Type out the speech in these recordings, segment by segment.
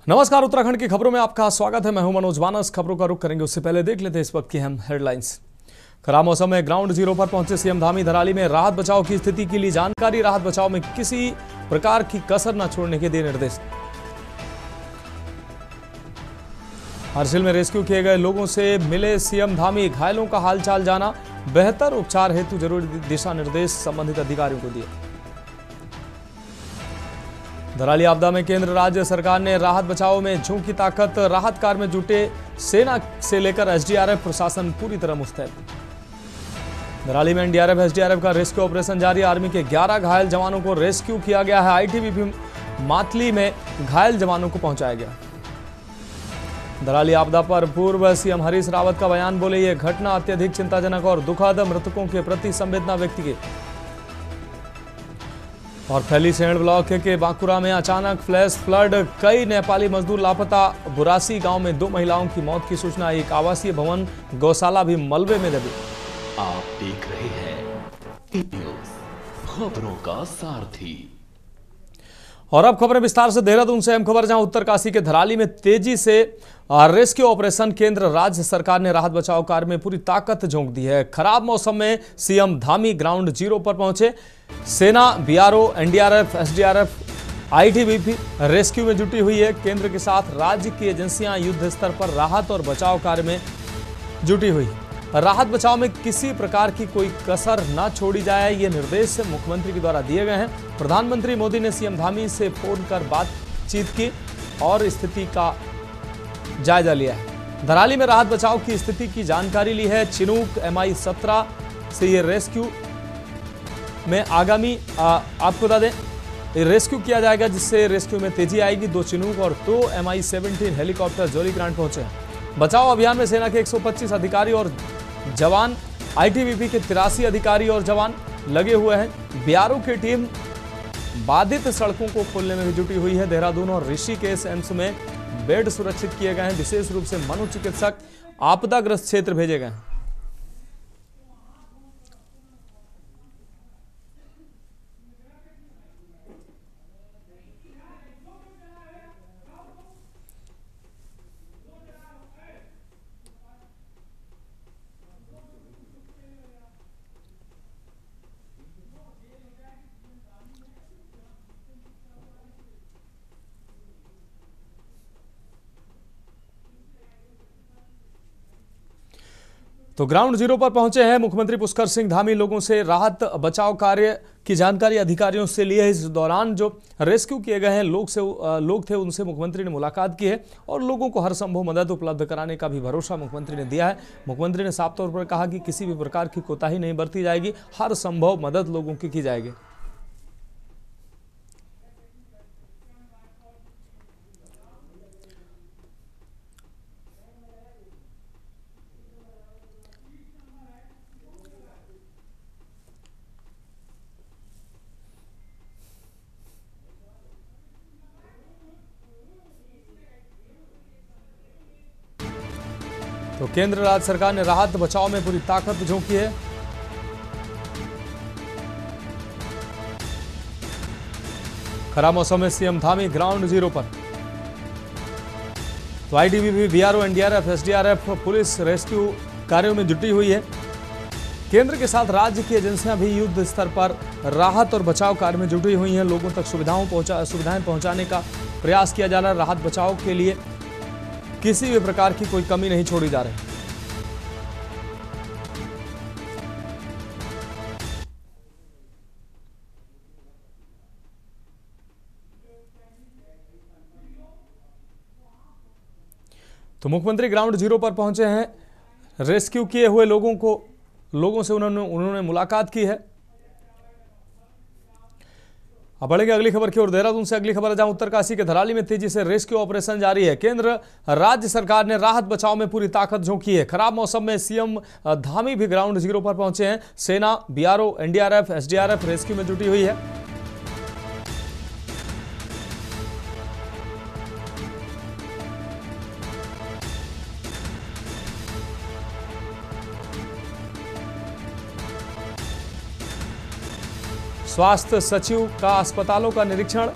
नमस्कार, उत्तराखंड की खबरों में आपका स्वागत है। मैं हूं मनोज वानस। खबरों का रुख करेंगे उससे पहले देख लेते हैं इस वक्त की अहम हेडलाइंस। खराब मौसम में ग्राउंड जीरो पर पहुंचे सीएम धामी। धराली में राहत बचाव की स्थिति के लिए जानकारी। राहत बचाव में किसी प्रकार की कसर न छोड़ने के दिए निर्देश। हर्षिल में रेस्क्यू किए गए लोगों से मिले सीएम धामी। घायलों का हालचाल जाना। बेहतर उपचार हेतु जरूरी दिशा निर्देश संबंधित अधिकारियों को दिए। धराली आपदा में केंद्र राज्य सरकार ने राहत बचाव में झोंकी ताकत। राहत कार्य में जुटे सेना से लेकर एसडीआरएफ प्रशासन पूरी तरह मुस्तैद। धराली में एनडीआरएफ एसडीआरएफ का रेस्क्यू ऑपरेशन जारी। आर्मी के 11 घायल जवानों को रेस्क्यू किया गया है। आईटीबीपी मातली में घायल जवानों को पहुंचाया गया। धराली आपदा पर पूर्व सीएम हरीश रावत का बयान। बोले, यह घटना अत्यधिक चिंताजनक और दुखद। मृतकों के प्रति संवेदना व्यक्त की। और फैली सेण ब्लॉक के बांकुरा में अचानक फ्लैश फ्लड। कई नेपाली मजदूर लापता। बुरासी गांव में 2 महिलाओं की मौत की सूचना। एक आवासीय भवन गौशाला भी मलबे में दबी। आप देख रहे हैं न्यूज़, खबरों का सारथी। और अब खबरें विस्तार से। देहरादून से अहम खबर, जहां उत्तरकाशी के धराली में तेजी से रेस्क्यू ऑपरेशन। केंद्र राज्य सरकार ने राहत बचाव कार्य में पूरी ताकत झोंक दी है। खराब मौसम में सीएम धामी ग्राउंड जीरो पर पहुंचे। सेना, BRO, NDRF, SDRF, ITBP rescue में जुटी हुई है। केंद्र के साथ राज्य की एजेंसियां युद्ध स्तर पर राहत और बचाव कार्य में जुटी हुई है। राहत बचाव में किसी प्रकार की कोई कसर न छोड़ी जाए, ये निर्देश मुख्यमंत्री के द्वारा दिए गए हैं। प्रधानमंत्री मोदी ने सीएम धामी से फोन कर बातचीत की और स्थिति का जायजा लिया है। धराली में राहत बचाव की स्थिति की जानकारी ली है। चिनूक MI 17 से ये रेस्क्यू में आगामी आपको बता दें रेस्क्यू किया जाएगा, जिससे रेस्क्यू में तेजी आएगी। 2 चिनूक और 2 MI 17 हेलीकॉप्टर जोली ग्रांट पहुंचे हैं। बचाव अभियान में सेना के 125 अधिकारी और जवान, आईटीबीपी के 83 अधिकारी और जवान लगे हुए हैं। बीआरओ की टीम बाधित सड़कों को खोलने में भी जुटी हुई है। देहरादून और ऋषिकेश एम्स में बेड सुरक्षित किए गए हैं। विशेष रूप से मनोचिकित्सक आपदाग्रस्त क्षेत्र भेजे गए हैं। तो ग्राउंड जीरो पर पहुंचे हैं मुख्यमंत्री पुष्कर सिंह धामी। लोगों से राहत बचाव कार्य की जानकारी अधिकारियों से लिए। इस दौरान जो रेस्क्यू किए गए हैं लोग थे, उनसे मुख्यमंत्री ने मुलाकात की है और लोगों को हर संभव मदद उपलब्ध कराने का भी भरोसा मुख्यमंत्री ने दिया है। मुख्यमंत्री ने साफ तौर पर कहा कि किसी भी प्रकार की कोताही नहीं बरती जाएगी। हर संभव मदद लोगों की जाएगी। तो केंद्र राज्य सरकार ने राहत बचाव में पूरी ताकत झोंकी है। खराब मौसम में सीएम धामी ग्राउंड जीरो पर। तो ITBP, BRO, NDRF, SDRF police rescue कार्यों में जुटी हुई है। केंद्र के साथ राज्य की एजेंसियां भी युद्ध स्तर पर राहत और बचाव कार्य में जुटी हुई हैं। लोगों तक सुविधाएं पहुंचाने का प्रयास किया जा रहा है। राहत बचाव के लिए किसी भी प्रकार की कोई कमी नहीं छोड़ी जा रही। तो मुख्यमंत्री ग्राउंड जीरो पर पहुंचे हैं। रेस्क्यू किए हुए लोगों से उन्होंने मुलाकात की है। अब बढ़ेंगे अगली खबर की ओर। देहरादून से अगली खबर है, जहां उत्तरकाशी के धराली में तेजी से रेस्क्यू ऑपरेशन जारी है। केंद्र राज्य सरकार ने राहत बचाव में पूरी ताकत झोंकी है। खराब मौसम में सीएम धामी भी ग्राउंड जीरो पर पहुंचे हैं। सेना, बीआरओ, एनडीआरएफ, एसडीआरएफ रेस्क्यू में जुटी हुई है। स्वास्थ्य सचिव का अस्पतालों का निरीक्षण।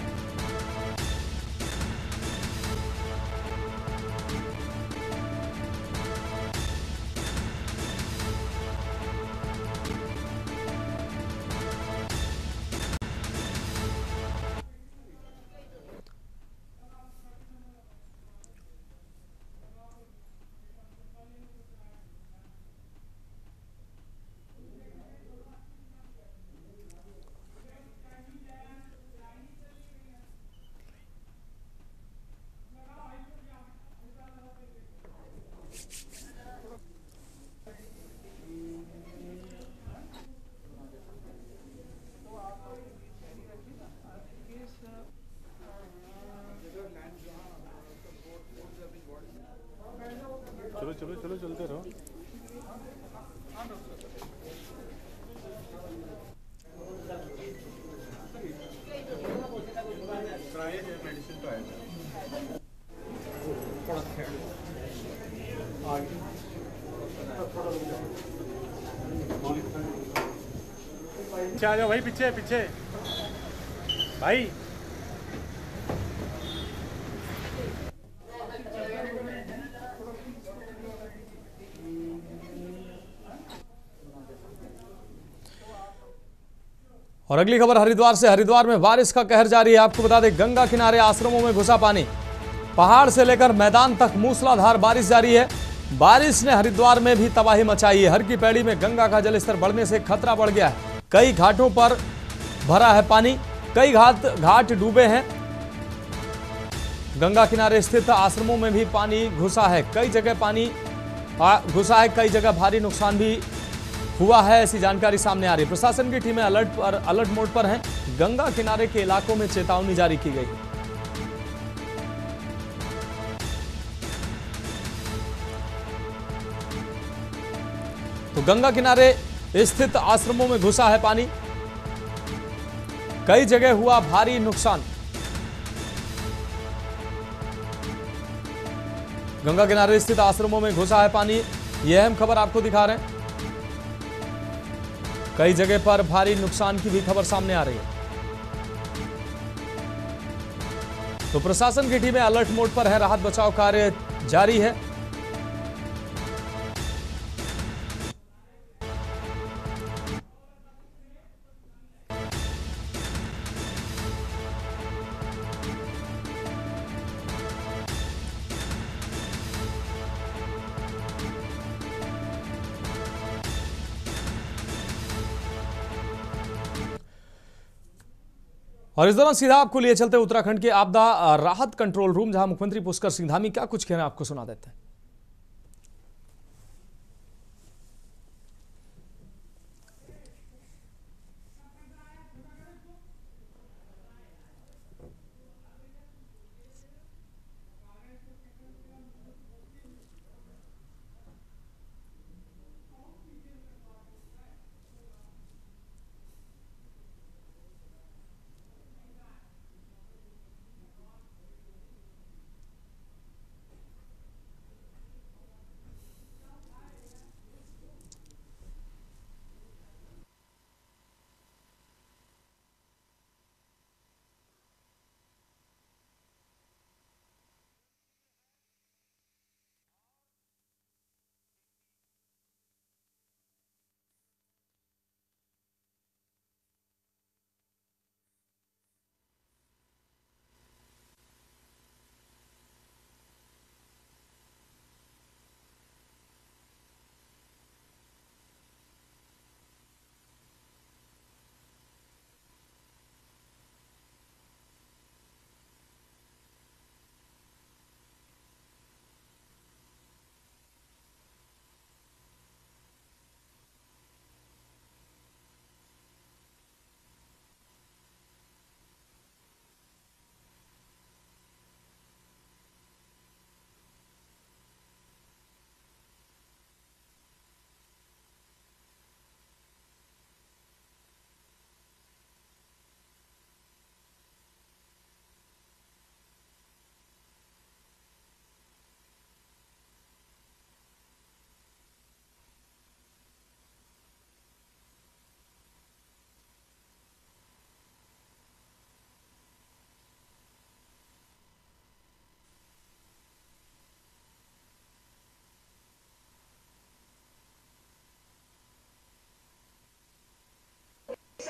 चलो चलो चलते रहो। मेडिसिन तो आया पीछे आ जाओ भाई, पीछे पीछे भाई। और अगली खबर हरिद्वार से। हरिद्वार में बारिश का कहर जारी है। आपको बता दें, गंगा किनारे आश्रमों में घुसा पानी। पहाड़ से लेकर मैदान तक मूसलाधार बारिश जारी है। बारिश ने हरिद्वार में भी तबाही मचाई है। हर की पैड़ी में गंगा का जलस्तर बढ़ने से खतरा बढ़ गया है। कई घाटों पर भरा है पानी, कई घाट डूबे हैं। गंगा किनारे स्थित आश्रमों में भी पानी घुसा है। कई जगह पानी घुसा है, कई जगह भारी नुकसान भी हुआ है, ऐसी जानकारी सामने आ रही है। प्रशासन की टीमें अलर्ट मोड पर हैं। गंगा किनारे के इलाकों में चेतावनी जारी की गई है। तो गंगा किनारे स्थित आश्रमों में घुसा है पानी, कई जगह हुआ भारी नुकसान। गंगा किनारे स्थित आश्रमों में घुसा है पानी, यह अहम खबर आपको दिखा रहे हैं। कई जगह पर भारी नुकसान की भी खबर सामने आ रही है। तो प्रशासन की टीमें अलर्ट मोड पर है, राहत बचाव कार्य जारी है। और इस दौरान सीधा आपको लिए चलते उत्तराखंड के आपदा राहत कंट्रोल रूम, जहां मुख्यमंत्री पुष्कर सिंह धामी क्या कुछ कह रहे हैं आपको सुना देते हैं।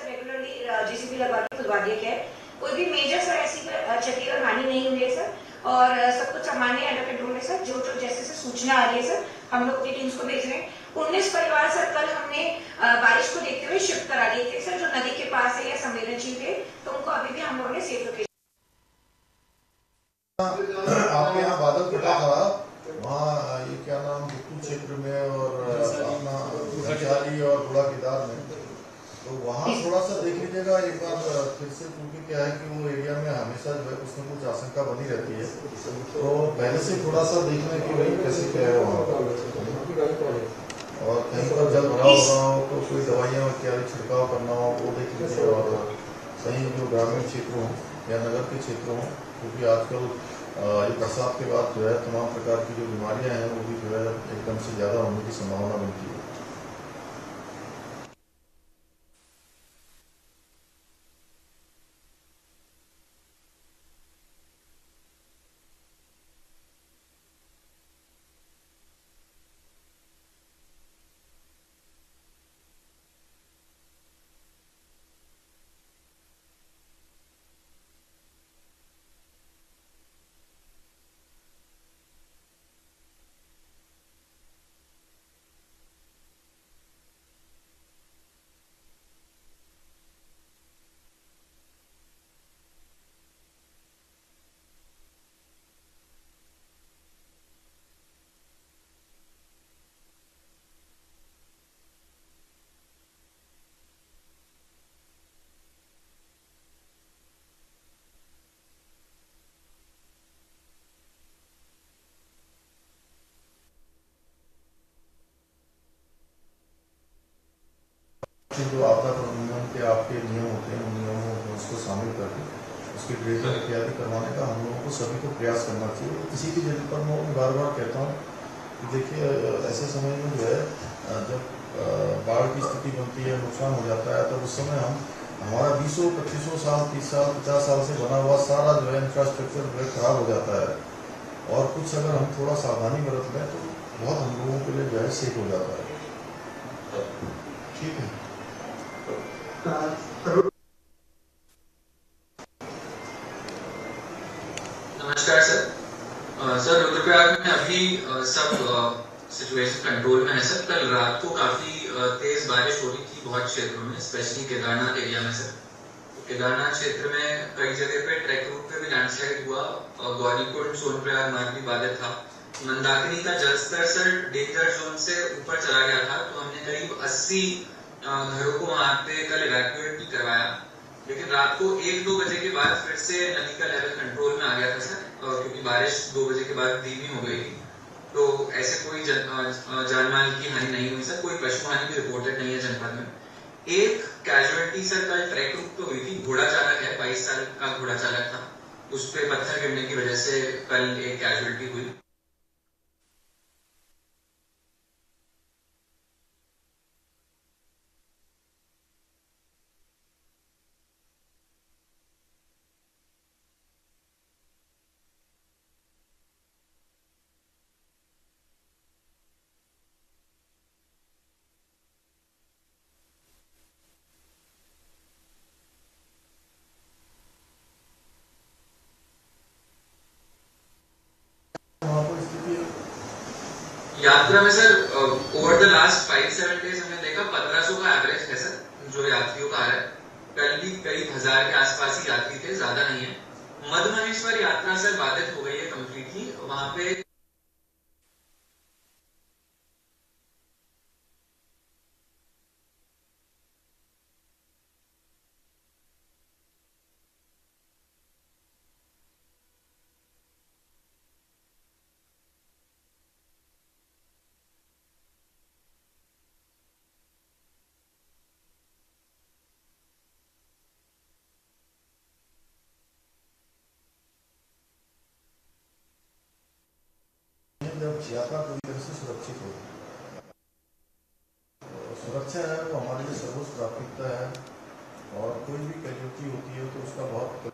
रेगुलरली जेसीबी लगा के खुदवा दिया गया है। कोई भी मेजर सर ऐसी क्षति और हानि नहीं हुई है सर, और सब कुछ सामान्य अंडर कंट्रोल है सर। जो जो जैसे से सूचना आ रही है सर, हम लोग अपनी टीम्स को भेज रहे हैं। 19 परिवार सर कल हमने बारिश को देखते हुए शिफ्ट करा दिए थे सर, जो नदी के पास है या संवेदनशील थे, तो उनको अभी भी हम लोगों ने सेफ लोकेशन। आपके यहाँ बादल फटा था, वहाँ ये क्या नाम, बुक्कू क्षेत्र में और अपना घंटाली और बुढ़ा केदार में तो वहाँ थोड़ा सा देख लीजिएगा एक बार फिर से, क्योंकि क्या है कि वो एरिया में हमेशा जो है कुछ न कुछ आशंका बनी रहती है, तो पहले से थोड़ा सा देखना कि भाई कैसे क्या है वहाँ पर, और कहीं पर जल भराव हो रहा हो तो कोई दवाइयाँ क्या छिड़काव करना हो वो देख लीजिए, और कहीं जो ग्रामीण क्षेत्र हों या नगर के क्षेत्र हों, क्योंकि आजकल ये बरसात के बाद जो है तमाम प्रकार की जो बीमारियाँ हैं वो भी जो है एकदम से ज़्यादा होने की संभावना बनती है। जो आपदा प्रबंधन के आपके नियम होते हैं, उन नियमों में उसको शामिल करके उसकी ड्रेजिंग इत्यादि करवाने का हम लोगों को सभी को प्रयास करना चाहिए। किसी भी जगह पर मैं बार बार कहता हूँ कि देखिए ऐसे समय में जो है जब बाढ़ की स्थिति बनती है, नुकसान हो जाता है, तब उस समय हमारा 20-25 साल 30 साल 50 साल से बना हुआ सारा जो है इंफ्रास्ट्रक्चर जो है खराब हो जाता है, और कुछ अगर हम थोड़ा सावधानी बरत लें तो बहुत हम लोगों के लिए जो है सेफ हो जाता है। ठीक है। नमस्कार सर। सर रुद्रप्रयाग में अभी सब सिचुएशन कंट्रोल में है सर। कल रात को काफी तेज बारिश हो रही थी बहुत क्षेत्रों में, स्पेशली केदारनाथ एरिया में सर। केदारनाथ क्षेत्र में कई जगह पे ट्रैक रूट पे भी लैंडस्लाइड हुआ, गौरीकुंड सोनप्रयाग मार्ग भी बाधित था। मंदाकिनी का जलस्तर सर डेंजर जोन से ऊपर चला गया था, तो हमने करीब 80 घरों को वहां पे कल इवैक्यूएट भी करवाया। लेकिन रात को 1-2 बजे के बाद फिर से नदी का लेवल कंट्रोल में आ गया था सर, क्योंकि बारिश 2 बजे के बाद धीमी हो गई थी। तो ऐसे कोई जानमाल की हानि नहीं हुई सर, कोई पशु हानि भी रिपोर्टेड नहीं है जनपद में। एक कैजुअलिटी सर कल ट्रैक रूट पे हुई थी, घोड़ा चालक है, 22 साल का घोड़ा चालक था, उस पर पत्थर गिरने की वजह से कल एक कैजुअलिटी हुई। यात्रा में sir over the last 5-7 days हमने देखा 1500 का एवरेज है सर जो यात्रियों का आ रहा है। कल भी करीब 1000 के आसपास ही यात्री थे, ज्यादा नहीं है। मधुमहेश्वर यात्रा सर बाधित हो गई है कंप्लीटली, वहां पे जब यात्रा पूरी तरह से सुरक्षित हो, सुरक्षा है वो हमारे लिए सर्वोच्च प्राथमिकता है, और कोई भी कैजुअलिटी होती है तो उसका बहुत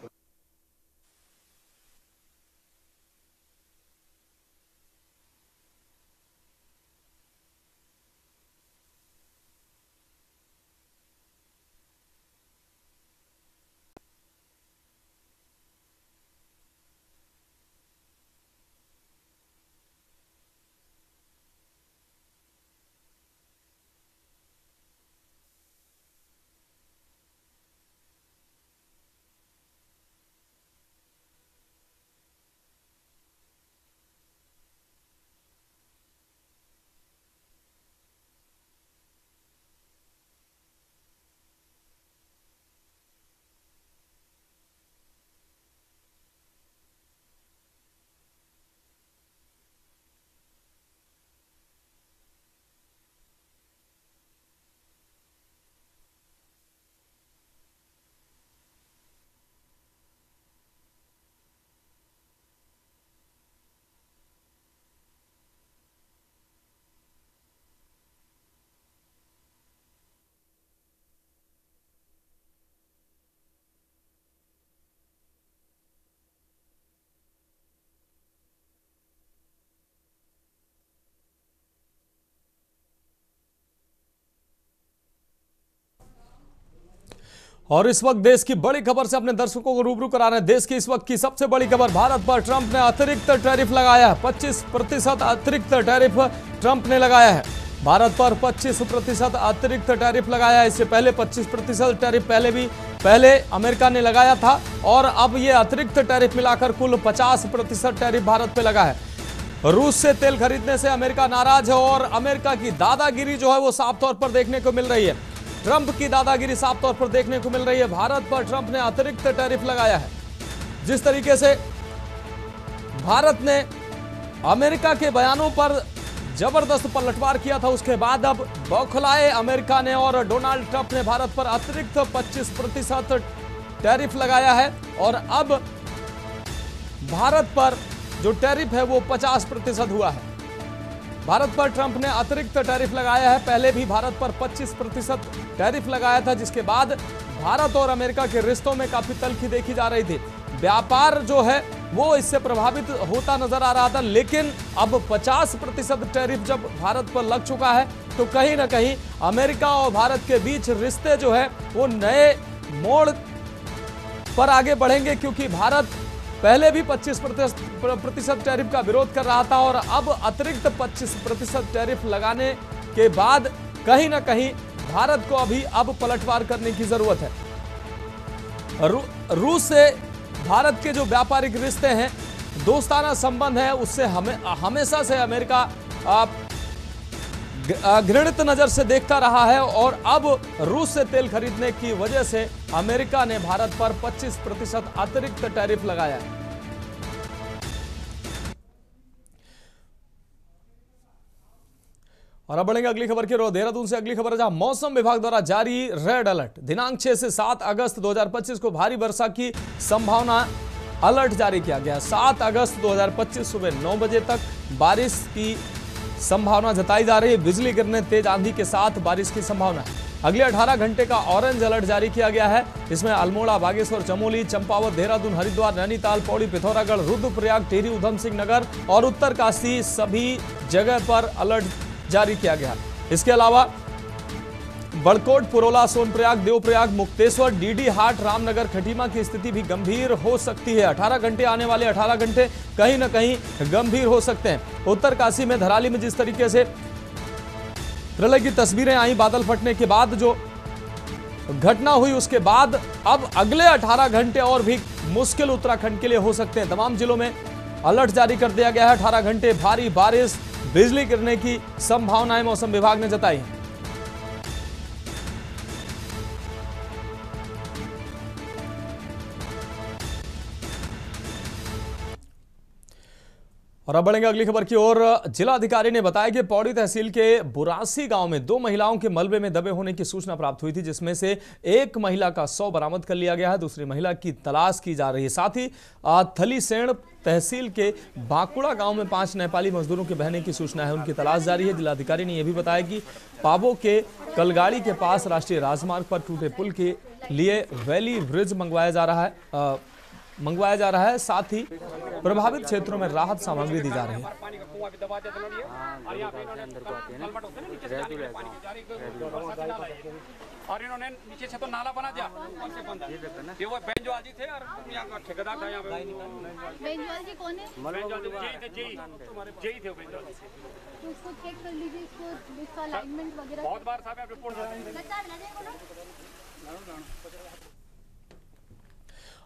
और इस वक्त देश की बड़ी खबर से अपने दर्शकों को रूबरू करा रहे हैं। देश की इस वक्त की सबसे बड़ी खबर, भारत पर ट्रंप ने अतिरिक्त टैरिफ लगाया है। 25% अतिरिक्त टैरिफ ट्रंप ने लगाया है। भारत पर 25% अतिरिक्त टैरिफ लगाया है। इससे पहले 25% टैरिफ पहले अमेरिका ने लगाया था और अब ये अतिरिक्त टैरिफ मिलाकर कुल 50% टैरिफ भारत पे लगा है। रूस से तेल खरीदने से अमेरिका नाराज है और अमेरिका की दादागिरी जो है वो साफ तौर पर देखने को मिल रही है। ट्रंप की दादागिरी साफ तौर पर देखने को मिल रही है। भारत पर ट्रंप ने अतिरिक्त टैरिफ लगाया है। जिस तरीके से भारत ने अमेरिका के बयानों पर जबरदस्त पलटवार किया था, उसके बाद अब बौखलाए अमेरिका ने और डोनाल्ड ट्रंप ने भारत पर अतिरिक्त 25% टैरिफ लगाया है और अब भारत पर जो टैरिफ है वो 50% हुआ है। भारत पर ट्रंप ने अतिरिक्त टैरिफ लगाया है। पहले भी भारत पर 25% टैरिफ लगाया था, जिसके बाद भारत और अमेरिका के रिश्तों में काफी तल्खी देखी जा रही थी। व्यापार जो है वो इससे प्रभावित होता नजर आ रहा था, लेकिन अब 50% टैरिफ जब भारत पर लग चुका है तो कहीं ना कहीं अमेरिका और भारत के बीच रिश्ते जो है वो नए मोड़ पर आगे बढ़ेंगे, क्योंकि भारत पहले भी 25% टैरिफ का विरोध कर रहा था और अब अतिरिक्त 25% टैरिफ लगाने के बाद कहीं ना कहीं भारत को अब पलटवार करने की जरूरत है। रूस से भारत के जो व्यापारिक रिश्ते हैं, दोस्ताना संबंध है, उससे हमेशा से अमेरिका घृणित नजर से देखता रहा है और अब रूस से तेल खरीदने की वजह से अमेरिका ने भारत पर 25% अतिरिक्त टैरिफ लगाया है। और अब बढ़ेंगे अगली खबर की ओर। देहरादून से अगली खबर है, जहां मौसम विभाग द्वारा जारी रेड अलर्ट। दिनांक 6 से 7 अगस्त 2025 को भारी वर्षा की संभावना अलर्ट जारी किया गया। 7 अगस्त 2025 सुबह 9 बजे तक बारिश की संभावना जताई जा रही है। बिजली गिरने, तेज आंधी के साथ बारिश की संभावना है। अगले 18 घंटे का ऑरेंज अलर्ट जारी किया गया है। इसमें अल्मोड़ा, बागेश्वर, चमोली, चंपावत, देहरादून, हरिद्वार, नैनीताल, पौड़ी, पिथौरागढ़, रुद्रप्रयाग, टिहरी, उधम सिंह नगर और उत्तरकाशी सभी जगह पर अलर्ट जारी किया गया। इसके अलावा बड़कोट, पुरोला, सोनप्रयाग, देवप्रयाग, मुक्तेश्वर, डीडी हाट, रामनगर, खटीमा की स्थिति भी गंभीर हो सकती है। 18 घंटे आने वाले 18 घंटे कहीं ना कहीं गंभीर हो सकते हैं। उत्तरकाशी में, धराली में जिस तरीके से प्रलय की तस्वीरें आई बादल फटने के बाद, जो घटना हुई उसके बाद अब अगले 18 घंटे और भी मुश्किल उत्तराखंड के लिए हो सकते हैं। तमाम जिलों में अलर्ट जारी कर दिया गया है। 18 घंटे भारी बारिश, बिजली गिरने की संभावनाएं मौसम विभाग ने जताई है। और अब बढ़ेंगे अगली खबर की ओर। जिलाधिकारी ने बताया कि पौड़ी तहसील के बुरासी गांव में 2 महिलाओं के मलबे में दबे होने की सूचना प्राप्त हुई थी, जिसमें से एक महिला का शव बरामद कर लिया गया है। दूसरी महिला की तलाश की जा रही है। साथ ही थलीसेण तहसील के बांकुड़ा गांव में 5 नेपाली मजदूरों के बहने की सूचना है, उनकी तलाश जारी है। जिलाधिकारी ने यह भी बताया कि पाबो के कलगाड़ी के पास राष्ट्रीय राजमार्ग पर टूटे पुल के लिए वैली ब्रिज मंगवाया जा रहा है। साथ ही प्रभावित क्षेत्रों में राहत सामग्री दी जा रही है। और इन्होंने नीचे से तो नाला बना दिया, ये वो बेंजवाल जी थे और यहाँ का ठेकेदार था। यहाँ पे बेंजवाल जी कौन है? बेंजवाल जी थे बेंजवाल जी। तो उसको चेक कर लीजिए, इसको अलाइनमेंट वगैरह बहुत बार साहब रिपोर्ट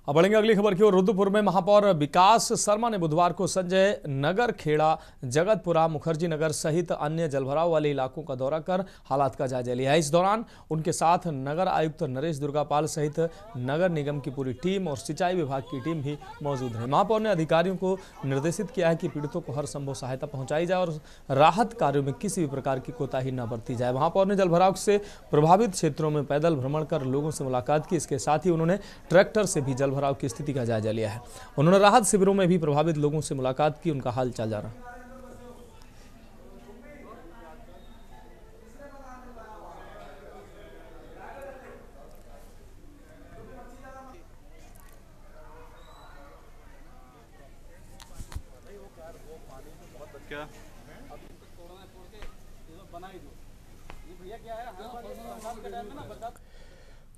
अब बढ़ेंगे अगली खबर की ओर। रुद्रपुर में महापौर विकास शर्मा ने बुधवार को संजय नगर, खेड़ा, जगतपुरा, मुखर्जी नगर सहित अन्य जलभराव वाले इलाकों का दौरा कर हालात का जायजा लिया है। इस दौरान उनके साथ नगर आयुक्त नरेश दुर्गापाल सहित नगर निगम की पूरी टीम और सिंचाई विभाग की टीम भी मौजूद है। महापौर ने अधिकारियों को निर्देशित किया है कि पीड़ितों को हर संभव सहायता पहुंचाई जाए और राहत कार्यों में किसी भी प्रकार की कोताही न बरती जाए। महापौर ने जलभराव से प्रभावित क्षेत्रों में पैदल भ्रमण कर लोगों से मुलाकात की। इसके साथ ही उन्होंने ट्रैक्टर से भी भराव की स्थिति का जायजा लिया है। उन्होंने राहत शिविरों में भी प्रभावित लोगों से मुलाकात की, उनका हाल चाल जाना। क्या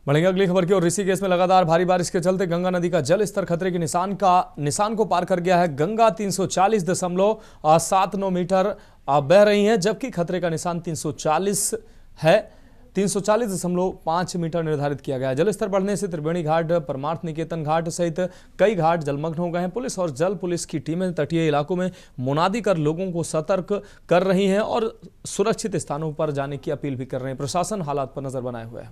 बढ़ेंगे अगली खबर की ओर। ऋषिकेश में लगातार भारी बारिश के चलते गंगा नदी का जल स्तर खतरे के निशान को पार कर गया है। गंगा 340.79 मीटर बह रही है, जबकि खतरे का निशान 340 है। 340.5 मीटर निर्धारित किया गया है। जलस्तर बढ़ने से त्रिवेणी घाट, परमार्थ निकेतन घाट सहित कई घाट जलमग्न हो गए हैं। पुलिस और जल पुलिस की टीमें तटीय इलाकों में मुनादी कर लोगों को सतर्क कर रही हैं और सुरक्षित स्थानों पर जाने की अपील भी कर रहे हैं। प्रशासन हालात पर नजर बनाए हुए है।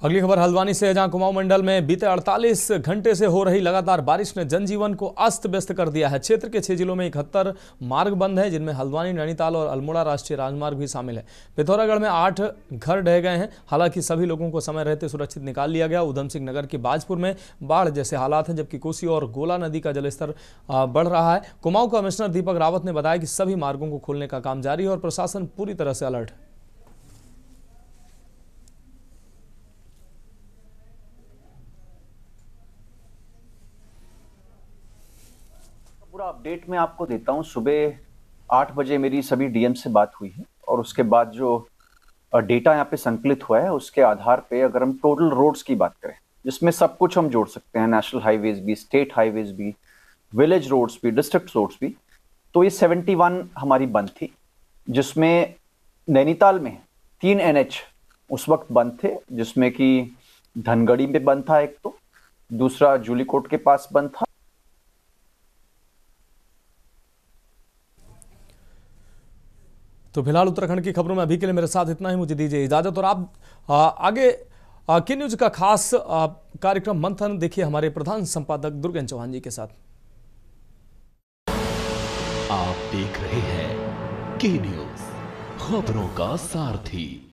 अगली खबर हल्द्वानी से है, जहां कुमाऊं मंडल में बीते 48 घंटे से हो रही लगातार बारिश ने जनजीवन को अस्त व्यस्त कर दिया है। क्षेत्र के 6 जिलों में 71 मार्ग बंद हैं, जिनमें हल्द्वानी, नैनीताल और अल्मोड़ा राष्ट्रीय राजमार्ग भी शामिल है। पिथौरागढ़ में 8 घर ढह गए हैं। हालांकि सभी लोगों को समय रहते सुरक्षित निकाल लिया गया। उधम सिंह नगर के बाजपुर में बाढ़ जैसे हालात हैं, जबकि कोसी और गोला नदी का जलस्तर बढ़ रहा है। कुमाऊं कमिश्नर दीपक रावत ने बताया कि सभी मार्गों को खोलने का काम जारी है और प्रशासन पूरी तरह से अलर्ट है। पूरा अपडेट मैं आपको देता हूं। सुबह 8 बजे मेरी सभी डीएम से बात हुई है और उसके बाद जो डेटा यहाँ पे संकलित हुआ है उसके आधार पे अगर हम टोटल रोड्स की बात करें, जिसमें सब कुछ हम जोड़ सकते हैं, नेशनल हाईवेज भी, स्टेट हाईवेज भी, विलेज रोड्स भी, डिस्ट्रिक्ट रोड्स भी, तो ये 71 हमारी बंद थी, जिसमें नैनीताल में 3 NH उस वक्त बंद थे, जिसमें कि धनगढ़ी में बंद था एक, तो दूसरा जूलीकोट के पास बंद था। तो फिलहाल उत्तराखंड की खबरों में अभी के लिए मेरे साथ इतना ही। मुझे दीजिए इजाजत और आप आगे के न्यूज का खास कार्यक्रम मंथन देखिए हमारे प्रधान संपादक दुर्गेन चौहान जी के साथ। आप देख रहे हैं के न्यूज, खबरों का सारथी।